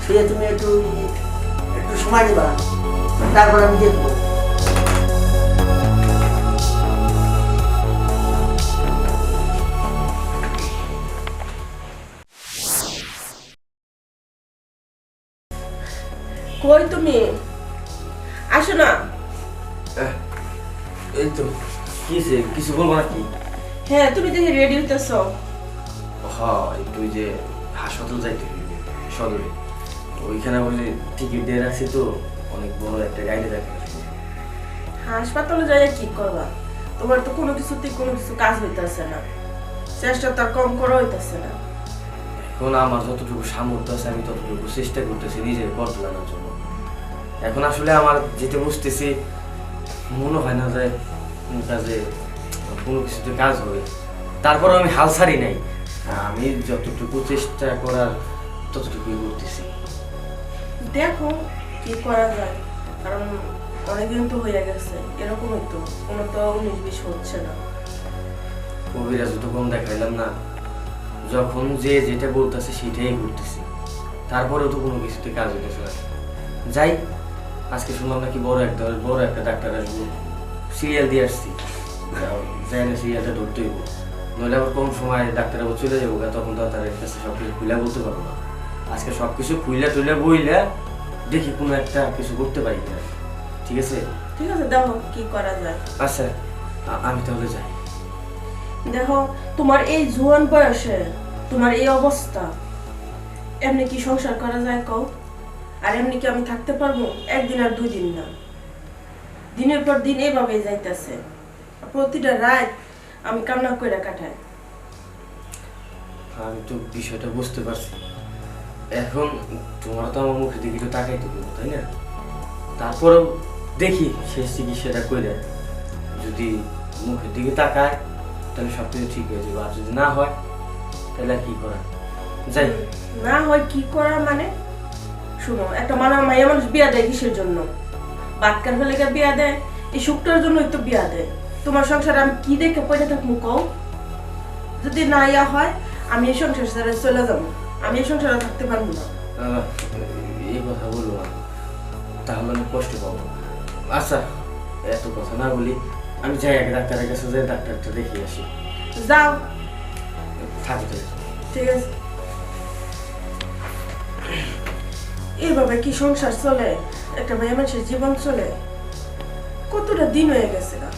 শুয়ে তুমি একটু একটু সময় দিবা, তারপর আমি দেখবো। কই তুমি? আসো না। এই তো কিসে কিছু বলবো নাকি? হ্যাঁ, তুমি দেখে রেডি হইতেছো। হ্যাঁ, একটু ওই যে হাসপাতাল যাইতে হইবে সদরে। ওইখানে বলে টিকিট দিয়ে রাখছি তো, অনেক বড় একটা গাড়ি রাখা। হাসপাতালে যাই কি করবা? তোমার তো কোনো কিছুতেই কোনো কিছু কাজ হইতেছে না, চেষ্টা তো আর কম করা হইতেছে না। এখন আমার যতটুকু সামর্থ্য আছে আমি ততটুকু চেষ্টা করতেছি নিজের পথ তোলানোর জন্য। এখন আসলে আমার যেটা বুঝতেছি, মনে হয় না যে কাজে কোনো কিছুতে কাজ হবে। তারপরে আমি হাল ছাড়ি নাই, আমি যতটুকু চেষ্টা করার ততটুকুই করতেছি। দেখো কি করা যায়, কারণ অনেকদিন তো হয়ে গেছে, এরকমই তো কোনো তো 19-20 হচ্ছে না। কবিরাজ তো কম দেখাইলাম না, যখন যে যেটা বলতেছে সেটাই করতেছি, তারপরেও তো কোনো কিছুতে কাজ হইতেছে না। যাই, আজকে শুনলাম নাকি বড় একটা ডাক্তার আসবো, সিরিয়াল দিয়ে আসছি, যাই না সিরিয়ালটা ধরতে হইব, নইলে আবার কম সময় ডাক্তার আবার চলে যাবো, তখন তো তার কাছে সব কিছু খুলে বলতে পারবো না। আজকে সব কিছু খুইলা টুইলা বইলা দেখি কোনো একটা কিছু করতে পারি কিনা। ঠিক আছে? ঠিক আছে, দেখো কি করা যায়। আচ্ছা, আমি তাহলে যাই। দেখো, তোমার এই জোয়ান বয়সে তোমার এই অবস্থা, এমনি কি সংসার করা যায় কও? আর এমনি কি আমি থাকতে পারবো? একদিন আর 2 দিন না, দিনের পর দিন এভাবে যাইতেছে। প্রতিটা রাত আমি কান্না করে কাটাই। আমি তো বিষয়টা বুঝতে পারছি। এখন তোমার তো আমার মুখের দিকে একটু তাকাইতে হবে, তাই না? তারপরেও দেখি শেষ চিকিৎসাটা করে, যদি মুখের দিকে তাকায় তাহলে সব কিছু ঠিক হয়ে যাবে, আর যদি না হয় তাহলে আর কি করা। যাই। না হয় কি করা মানে? শুনো, একটা মাইয়া মানুষ বিয়া দেয় কিসের জন্য? বাচ্চার ফেলে বিয়া দেয়, এই সুখটার জন্যই তো বিয়া দেয়। তোমার সংসারে আমি কি দেখে পয়সা থাকবো কও? যদি না ইয়া হয়, আমি এই সংসার ছেড়ে চলে যাবো, আমি এই সংসারে থাকতে পারবো না। এই কথা বলবো না, তাহলে আমি কষ্ট পাবো। আচ্ছা, এত কথা না বলি, আমি যাই আগে ডাক্তারের কাছে, যাই ডাক্তারটা দেখিয়ে আসি। যাও। থাকো তাই। ঠিক আছে। এইভাবে কি সংসার চলে? একটা মেয়ে মানুষের জীবন চলে? কতটা দিন হয়ে গেছে না,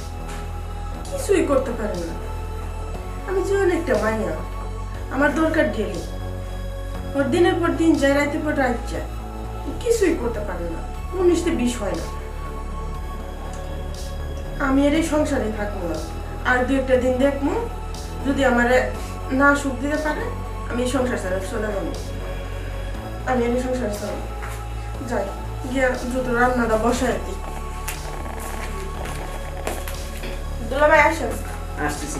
কিছুই করতে পারি না। আমি জীবন একটা মাইয়া, আমার দরকার ঢেলে, ওর দিনের পর দিন যায়, রাতের পর রাত যায়, কিছুই করতে পারি না। 19-20 হয় না। আমি এর এই সংসারে থাকবো না, আর 2-1 দিন দেখবো, যদি আমার না সুখ দিতে পারে আমি এই সংসার ছেড়ে চলে যাবো। আমি এই সংসার ছেড়ে যাই, গিয়ে দ্রুত রান্নাটা বসায় দিই। দুলাভাই আসেন। আসতেছি।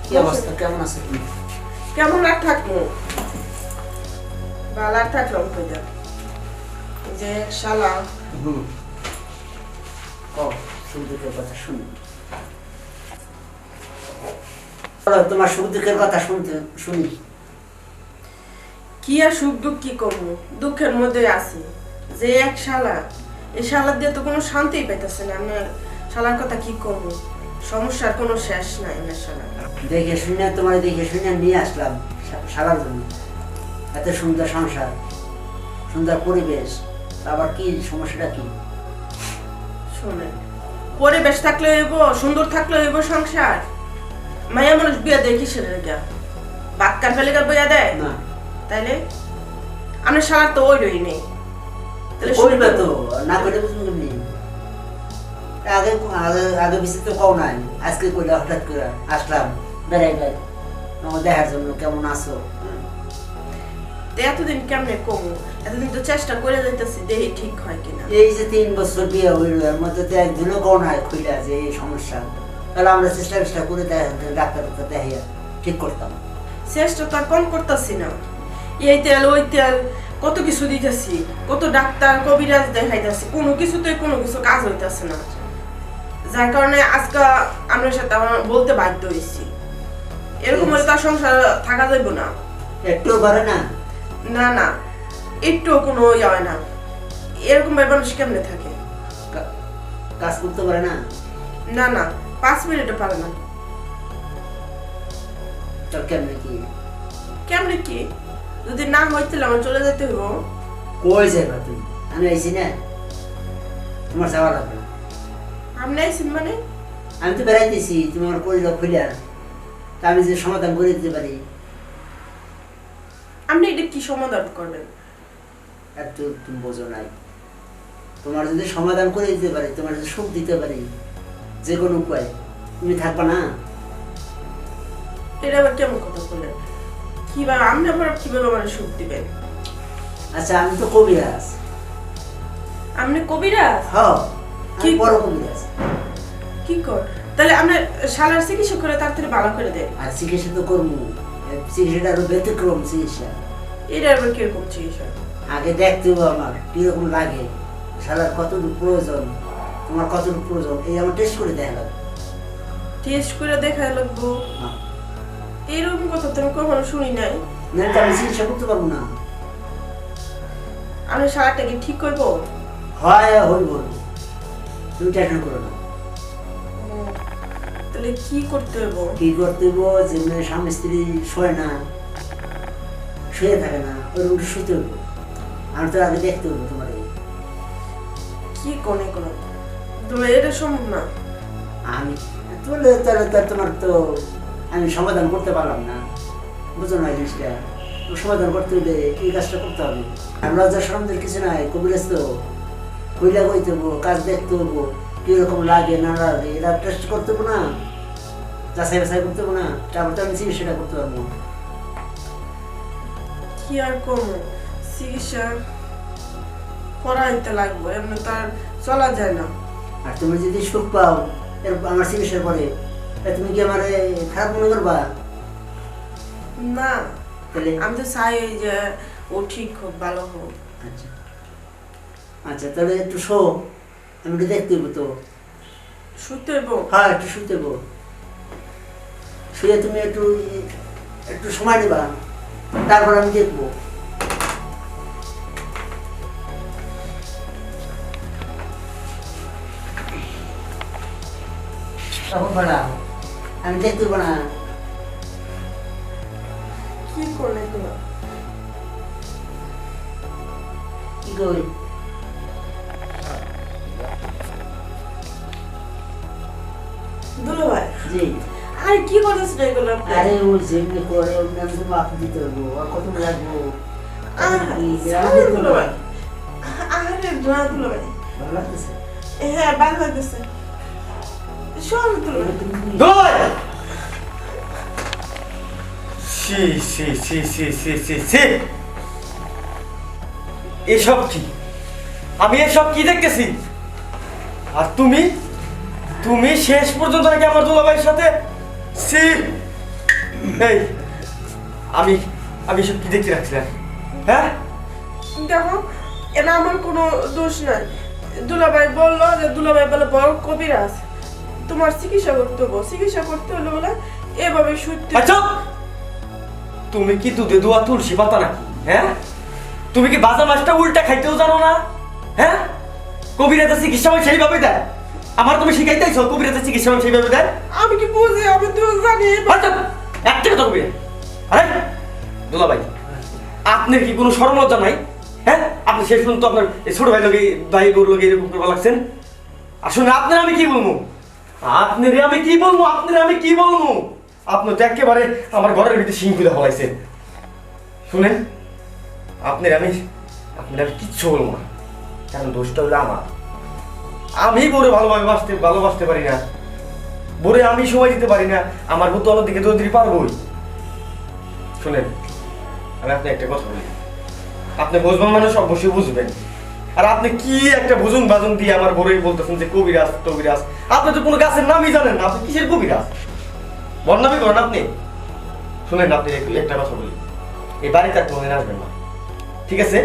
কি অবস্থা, কেমন আছে তুমি? কেমন আর থাকবো, ভালো আর থাকলাম কইটা, যে শালা। সুখ দুঃখের কথা শুনি, তোমার সুখ দুঃখের কথা শুনি। কি আর সুখ দুঃখ কি করবো, দুঃখের মধ্যে আছি। যে এক শালা, এই শালার দিয়ে তো কোনো শান্তি পাইতেছে না। আমি শালার কথা কি করবো, সমস্যার কোনো শেষ নাই আমার শালা। দেখে শুনে তোমার দেখে শুনে নিয়ে আসলাম সারার জন্য। এত সুন্দর সংসার, সুন্দর পরিবেশ, আবার কি সমস্যাটা কি? শোনে, পরিবেশ থাকলে হইব, সুন্দর থাকলে হইব সংসার? মায়া মানুষ বিয়া দেয় কিসের রেগা? বাক্কার ফেলে বিয়া দেয় না, তাইলে আমার শালার তো ওই রই নেই, তাহলে করবে তো না করে বুঝবো কেমনি? আগে আগে আগে বেশি তো কও নাই, আজকে কইলা হঠাৎ করে আসলাম বেড়াই বেড়াই আমার দেখার জন্য কেমন আছো। তো এতদিন কেমনে কমু? এতদিন তো চেষ্টা করে যাইতেছি, দেহি ঠিক হয় কিনা। এই যে 3 বছর বিয়ে হইল, এর মধ্যে তো একদিনও কও নাই খুইলা যে এই সমস্যা, তাহলে আমরা চেষ্টা করে ডাক্তার দেখাইয়া ঠিক করতাম। চেষ্টা তো আর কম করতেছি না, এই তেল ওই তেল কত কিছু দিতেছি, কত ডাক্তার কবিরাজ দেখাইতেছি, কোনো কিছুতেই কোনো কিছু কাজ হইতেছে না। যার কারণে আজকে আপনার সাথে আমার বলতে বাধ্য হয়েছি। এরকম হলে তার সংসার থাকা যাইব না। একটু পারে না? না না, একটুও কোনো ইয়ে হয় না। এরকম ভাবে মানুষ কেমনে থাকে? কাজ করতে পারে না? না না, 5 মিনিটও পারে না। তোর কেমনে কি? কেমনে কি? যদি না হইতে আমার চলে যেতে হইব। কই যাইবা তুমি? আমি আইছি না, তোমার যাওয়া লাগবে না। আপনি আইসেন মানে? আমি তো বেড়াইতেছি, তুমি আমার করিল খুলিয়া, তা আমি যে সমাধান করে দিতে পারি। আপনি এটা কি সমাধান করবেন? এত তুমি বোঝো নাই, তোমার যদি সমাধান করে দিতে পারি, তোমার যদি সুখ দিতে পারি যে কোনো উপায়, তুমি থাকবা না? এটা আবার কেমন কথা বললেন? কিভাবে আপনি আবার কিভাবে আমার সুখ দিবেন? আচ্ছা আমি তো কবিরাজ। আপনি কবিরাজ? হ্যাঁ, কি কি বড় কবিরাজ। কি কর? তাহলে আমরা শালার চিকিৎসা করে তাড়াতাড়ি ভালো করে দেন। আর চিকিৎসা তো করবো, চিকিৎসাটা আরো ব্যতিক্রম চিকিৎসা। এটা আবার কিরকম চিকিৎসা? আগে দেখতে হবে আমার কিরকম লাগে, শালার কতটুকু প্রয়োজন, তোমার কতটুকু প্রয়োজন, এই আমার টেস্ট করে দেখা লাগবে। টেস্ট করে দেখা লাগবো? হ্যাঁ। এরকম কথা তো আমি কখনো শুনি নাই। না তো আমি চিকিৎসা করতে পারবো না। আমি শালাটা কি ঠিক করবো? হয় হইব, তুমি টেনশন করো না। তাহলে কি করতে হইব? কি করতে হইব, যে মেয়ে স্বামী স্ত্রী শোয় না, শুয়ে থাকে না, ওই রুমটা শুতে হইব। আমি তো আগে দেখতে হইব তোমার। কি কোনে কোনো তুমি এটা সম্ভব না। আমি তাহলে তাহলে তো তোমার তো আমি সমাধান করতে পারলাম না, বুঝো না এই জিনিসটা। সমাধান করতে হলে এই কাজটা করতে হবে। আর লজ্জা শরমদের কিছু নাই, কবিরাজ তো কইলা কইতে হবো, কাজ দেখতে হবো, কিরকম লাগে না লাগে এটা টেস্ট করতে হবো না, যাচাই বাছাই করতে হবো না, তারপর তো আমি চিকিৎসাটা করতে পারবো। কি আর কম চিকিৎসা করাইতে লাগবে, এমনি তার চলা যায় না। আর তুমি যদি সুখ পাও এরপর আমার চিকিৎসার পরে, তা তুমি কি আমার খারাপ মনে করবা? না, তাহলে আমি তো চাই যে ও ঠিক হোক, ভালো হোক। আচ্ছা আচ্ছা, তাহলে একটু শো, আমি একটু দেখতে হইব তো। শুতে হইব? হ্যাঁ একটু শুতে হইব। শুয়ে তুমি একটু একটু সময় নেবা, তারপর আমি দেখবো। তখন বাড়াও, আমি দেখতে হইব না। কি করলে এগুলো? কি করি? দুলো ভাই, জি। আরে কি করতেছেন এগুলো আপনি? আরে ও যেমনি করে ওমনি আমি তো মাপ দিতে হইব, আর কত লাগবো? ছাড়েন দুলো ভাই। আরে না দুলো ভাই, ভালো লাগতেছে? হ্যাঁ ভালো লাগতেছে। শোন দুলো ভাই, দোল সি সি সি সি সি সি সি এসব কি? আমি এসব কি দেখতেছি? আর তুমি তুমি শেষ পর্যন্ত নাকি আমার দুলাভাইয়ের সাথে সি এই আমি আমি এসব কি দেখতে রাখছিলাম? হ্যাঁ দেখো এটা আমার কোনো দোষ নাই। দুলাভাই বললো যে দুলাভাই বলে বড় কবিরাজ, তোমার চিকিৎসা করতে হবো, চিকিৎসা করতে হলে বলে এভাবে শুতে। আচ্ছা তুমি কি দুধে দোয়া তুলসী পাতা নাকি? হ্যাঁ তুমি কি বাজা মাছটা উল্টা খাইতেও জানো না? হ্যাঁ কবিরাজের চিকিৎসা হয় সেইভাবে দেয়? আমার তুমি শিখাইতেইছো কবিরাজের চিকিৎসা হয় সেইভাবে দেয়? আমি কি বুঝি? আমি তো জানি। আচ্ছা একটা কথা কবি, আরে দুলা ভাই আপনার কি কোনো শরম লজ্জা নাই? হ্যাঁ আপনি শেষ পর্যন্ত আপনার এই ছোট ভাই লোক ভাই গরু লোক এরকম করবা লাগছেন। আসলে আপনার আমি কি বলবো? আপনার আমি কি বলবো? আপনার আমি কি বলবো? আপনি তো একেবারে আমার ঘরের ভিতরে সিং খুলে ফলাইছেন। শুনেন আপনার আমি কিচ্ছু বলবো না, কারণ দোষটা হলো আমার। আমি বড় ভালোভাবে ভালোবাসতে পারি না, বড় আমি সময় দিতে পারি না, আমার বউ তো আমার দিকে দৌড় দিতে পারবোই। শুনেন আমি আপনি একটা কথা বলি, আপনি বুঝবেন মানুষ অবশ্যই বুঝবেন। আর আপনি কি একটা বুঝুন বাজুন দিয়ে আমার বড়ই বলতেছেন যে কবিরাজ টবিরাজ, আপনি তো কোনো গাছের নামই জানেন না, আপনি কিসের কবিরাজ? বদনামি করেন আপনি। শুনেন আপনি একটা কথা বলি, এই বাড়িতে আর কোনোদিন আসবেন না, ঠিক আছে?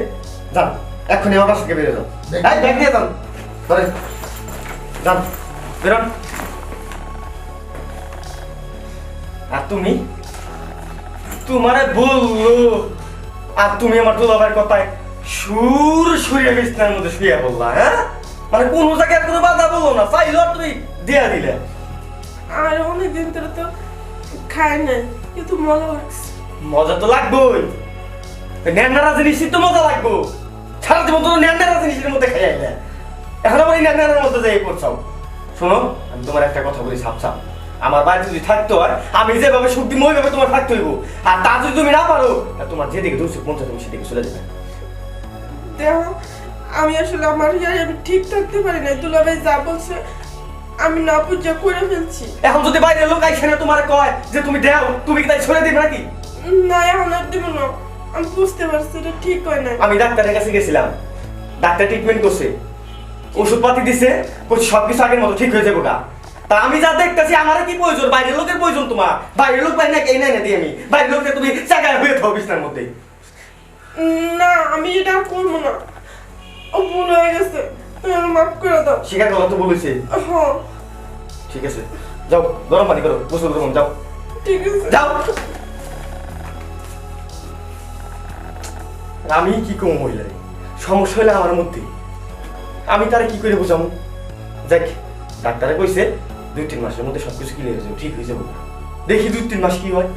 যান এক্ষুনি আমার বাসা থেকে বেরিয়ে যান। ব্যাগ নিয়ে যান, ধরেন যান, বেরোন। আর তুমি তোমারে বললো, আর তুমি আমার দুলাভাইয়ের কথায় সুর সুরিয়া বিছনার মধ্যে শুয়ে পড়লা, হ্যাঁ? মানে কোনো জায়গায় কোনো বাধা বললো না, চাইলো আর তুমি দিয়া দিলে। আর অনেকদিন ধরে তো খায় নাই, কিন্তু মজা লাগছে। মজা তো লাগবেই, ন্যান্ডারা জিনিসই তো মজা লাগবো। সারা জীবন তো ন্যান্ডারা জিনিসের মধ্যে খাই আইলে, এখন আবার এই ন্যান্ডারার মধ্যে যাই পড়ছাও। শোনো, আমি তোমার একটা কথা বলি সাপ সাপ, আমার বাড়িতে যদি থাকতে হয়, আমি যেভাবে সুখ দিই ওইভাবে তোমার থাকতে হইব। আর তা যদি তুমি না পারো, তোমার যেদিকে দূরছে পৌঁছে তুমি সেদিকে চলে যাবে। দেখো, আমি আসলে আমার ইয়ারে আমি ঠিক থাকতে পারি না। দুলাভাই যা বলছে আমি না বুঝে করে ফেলছি। এখন যদি বাইরের লোক আইসে না তোমার কয় যে তুমি দেও, তুমি কি তাই ছড়ে দিবে নাকি? না, এখন আর দেবো না। আমি বুঝতে পারছি এটা ঠিক হয় না। আমি ডাক্তারের কাছে গেছিলাম, ডাক্তার ট্রিটমেন্ট করছে, ওষুধপাতি দিছে, বলছে সবকিছু আগের মতো ঠিক হয়ে যাবো গা। তা আমি যা দেখতেছি আমার কি প্রয়োজন, বাইরের লোকের প্রয়োজন তোমার? বাইরের লোক পাই না এই নাই না দিই আমি, বাইরের লোককে তুমি জায়গায় হয়ে থাকো বিছনার মধ্যে। না, আমি এটা আর করবো না। ও ভুল হয়ে গেছে, তুমি আমাকে মাফ করে দাও। শিকার কথা তো বলেছে। হ্যাঁ ঠিক আছে, যাও গরম পানি করো, গোসল করো, যাও ঠিক আছে। যাও। আমি কি কম মহিলারে, সমস্যা হইলে আমার মধ্যে, আমি তারা কি করে বোঝাবো? যাক, ডাক্তারে কইছে 2-3 মাসের মধ্যে সবকিছু ক্লিয়ার হয়ে যাবে, ঠিক হয়ে যাবো। দেখি 2-3 মাস কি হয়।